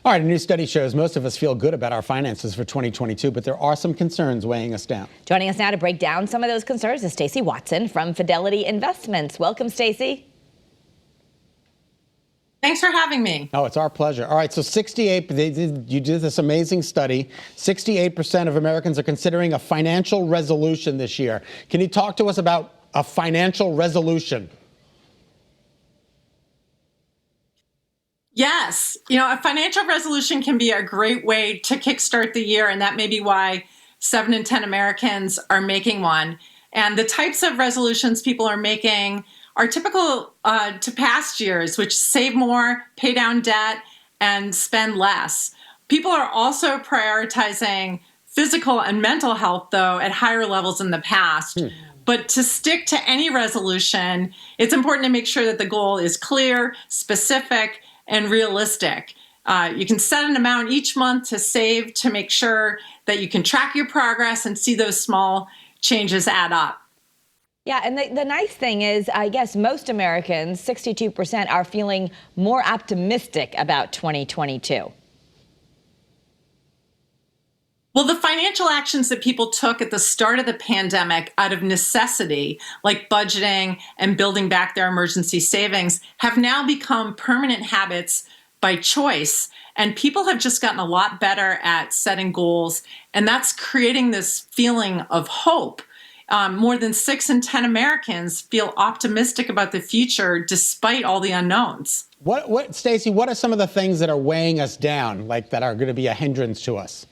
All right, a new study shows most of us feel good about our finances for 2022, but there are some concerns weighing us down. Joining us now to break down some of those concerns is Stacey Watson from Fidelity Investments. Welcome, Stacey. Thanks for having me. Oh, it's our pleasure. All right, so you did this amazing study. 68% of Americans are considering a financial resolution this year. Can you talk to us about a financial resolution? Yes. A financial resolution can be a great way to kickstart the year, and that may be why 7 in 10 Americans are making one. And the types of resolutions people are making are typical to past years, which save more, pay down debt, and spend less. People are also prioritizing physical and mental health, though, at higher levels in the past. But to stick to any resolution, it's important to make sure that the goal is clear, specific, and realistic. You can set an amount each month to save to make sure that you can track your progress and see those small changes add up. Yeah, and the nice thing is, I guess most Americans, 62%, are feeling more optimistic about 2022. Well, the financial actions that people took at the start of the pandemic out of necessity, like budgeting and building back their emergency savings, have now become permanent habits by choice. And people have just gotten a lot better at setting goals. And that's creating this feeling of hope. More than 6 in 10 Americans feel optimistic about the future despite all the unknowns. Stacey, what are some of the things that are weighing us down, like that are going to be a hindrance to us?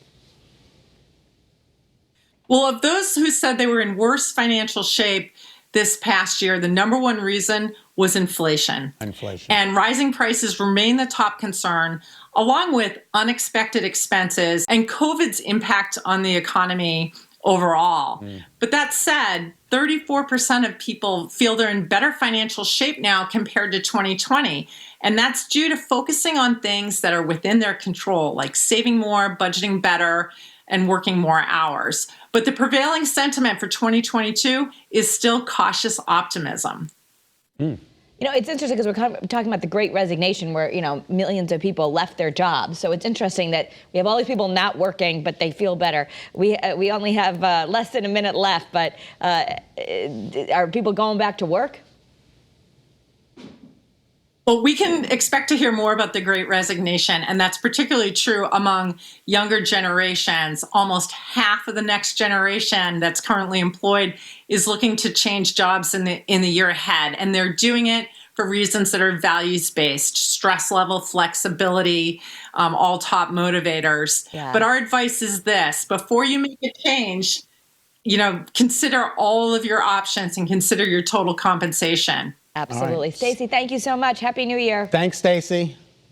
Well, of those who said they were in worse financial shape this past year, the number one reason was inflation. And rising prices remain the top concern, along with unexpected expenses and COVID's impact on the economy overall. But that said, 34% of people feel they're in better financial shape now compared to 2020. And that's due to focusing on things that are within their control, like saving more, budgeting better, and working more hours. But the prevailing sentiment for 2022 is still cautious optimism. It's interesting because we're talking about the Great Resignation where, millions of people left their jobs. So it's interesting that we have all these people not working, but they feel better. We only have less than a minute left, but are people going back to work? Well, we can expect to hear more about the Great Resignation, and that's particularly true among younger generations. Almost half of the next generation that's currently employed is looking to change jobs in the year ahead, and they're doing it for reasons that are values-based, stress level, flexibility, all top motivators. Yeah. But our advice is this: before you make a change, consider all of your options and consider your total compensation. Absolutely. Stacey, thank you so much. Happy New Year. Thanks, Stacey.